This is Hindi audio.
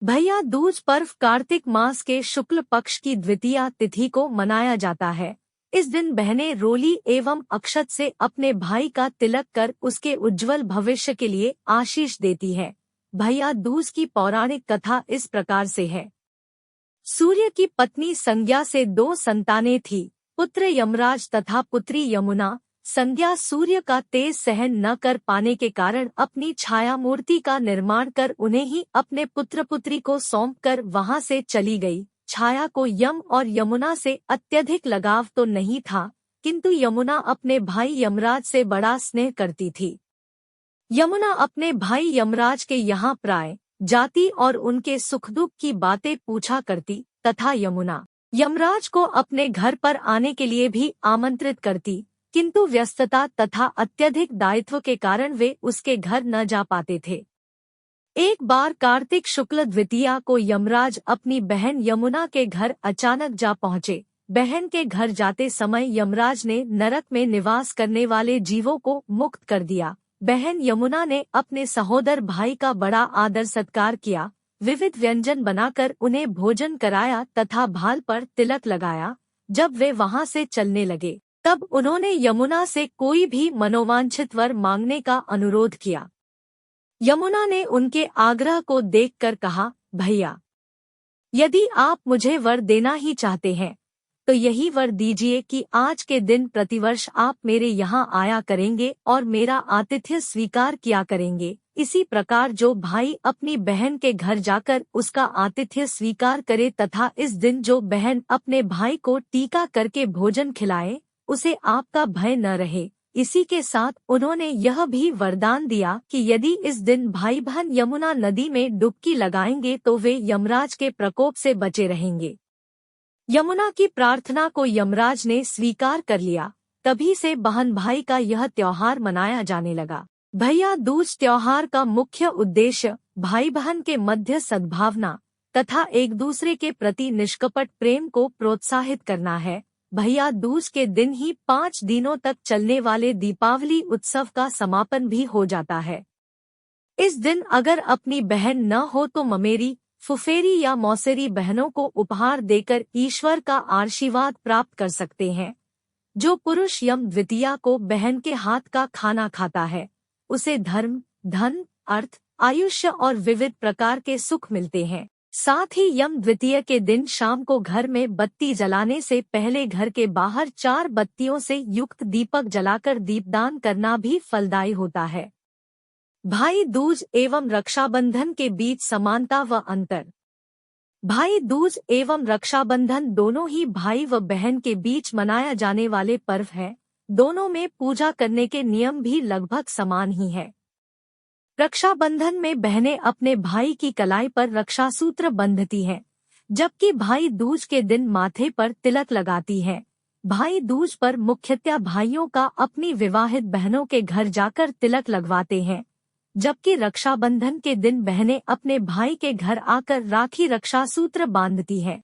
भैया दूज पर्व कार्तिक मास के शुक्ल पक्ष की द्वितीया तिथि को मनाया जाता है। इस दिन बहनें रोली एवं अक्षत से अपने भाई का तिलक कर उसके उज्जवल भविष्य के लिए आशीष देती है। भैया दूज की पौराणिक कथा इस प्रकार से है। सूर्य की पत्नी संज्ञा से 2 संतानें थी, पुत्र यमराज तथा पुत्री यमुना। संज्ञा सूर्य का तेज सहन न कर पाने के कारण अपनी छाया मूर्ति का निर्माण कर उन्हें ही अपने पुत्र पुत्री को सौंपकर वहां से चली गई। छाया को यम और यमुना से अत्यधिक लगाव तो नहीं था, किंतु यमुना अपने भाई यमराज से बड़ा स्नेह करती थी। यमुना अपने भाई यमराज के यहाँ प्राय जाती और उनके सुख दुख की बातें पूछा करती तथा यमुना यमराज को अपने घर पर आने के लिए भी आमंत्रित करती, किंतु व्यस्तता तथा अत्यधिक दायित्व के कारण वे उसके घर न जा पाते थे। एक बार कार्तिक शुक्ल द्वितीया को यमराज अपनी बहन यमुना के घर अचानक जा पहुँचे। बहन के घर जाते समय यमराज ने नरक में निवास करने वाले जीवों को मुक्त कर दिया। बहन यमुना ने अपने सहोदर भाई का बड़ा आदर सत्कार किया, विविध व्यंजन बनाकर उन्हें भोजन कराया तथा भाल पर तिलक लगाया। जब वे वहां से चलने लगे तब उन्होंने यमुना से कोई भी मनोवांछित वर मांगने का अनुरोध किया। यमुना ने उनके आग्रह को देखकर कहा, भैया, यदि आप मुझे वर देना ही चाहते हैं तो यही वर दीजिए कि आज के दिन प्रतिवर्ष आप मेरे यहाँ आया करेंगे और मेरा आतिथ्य स्वीकार किया करेंगे। इसी प्रकार जो भाई अपनी बहन के घर जाकर उसका आतिथ्य स्वीकार करे तथा इस दिन जो बहन अपने भाई को टीका करके भोजन खिलाए, उसे आपका भय न रहे। इसी के साथ उन्होंने यह भी वरदान दिया कि यदि इस दिन भाई बहन यमुना नदी में डुबकी लगाएंगे तो वे यमराज के प्रकोप से बचे रहेंगे। यमुना की प्रार्थना को यमराज ने स्वीकार कर लिया। तभी से बहन भाई का यह त्योहार मनाया जाने लगा। भैया दूज त्योहार का मुख्य उद्देश्य भाई बहन के मध्य सद्भावना तथा एक दूसरे के प्रति निष्कपट प्रेम को प्रोत्साहित करना है। भैया दूज के दिन ही 5 दिनों तक चलने वाले दीपावली उत्सव का समापन भी हो जाता है। इस दिन अगर अपनी बहन न हो तो ममेरी, फुफेरी या मौसेरी बहनों को उपहार देकर ईश्वर का आशीर्वाद प्राप्त कर सकते हैं। जो पुरुष यम द्वितीया को बहन के हाथ का खाना खाता है, उसे धर्म, धन, अर्थ, आयुष्य और विविध प्रकार के सुख मिलते हैं। साथ ही यम द्वितीया के दिन शाम को घर में बत्ती जलाने से पहले घर के बाहर 4 बत्तियों से युक्त दीपक जलाकर दीपदान करना भी फलदायी होता है। भाई दूज एवं रक्षाबंधन के बीच समानता व अंतर। भाई दूज एवं रक्षाबंधन दोनों ही भाई व बहन के बीच मनाया जाने वाले पर्व हैं। दोनों में पूजा करने के नियम भी लगभग समान ही है। रक्षाबंधन में बहनें अपने भाई की कलाई पर रक्षासूत्र बंधती हैं, जबकि भाई दूज के दिन माथे पर तिलक लगाती हैं। भाई दूज पर मुख्यतः भाइयों का अपनी विवाहित बहनों के घर जाकर तिलक लगवाते हैं, जबकि रक्षाबंधन के दिन बहनें अपने भाई के घर आकर राखी रक्षासूत्र बांधती हैं।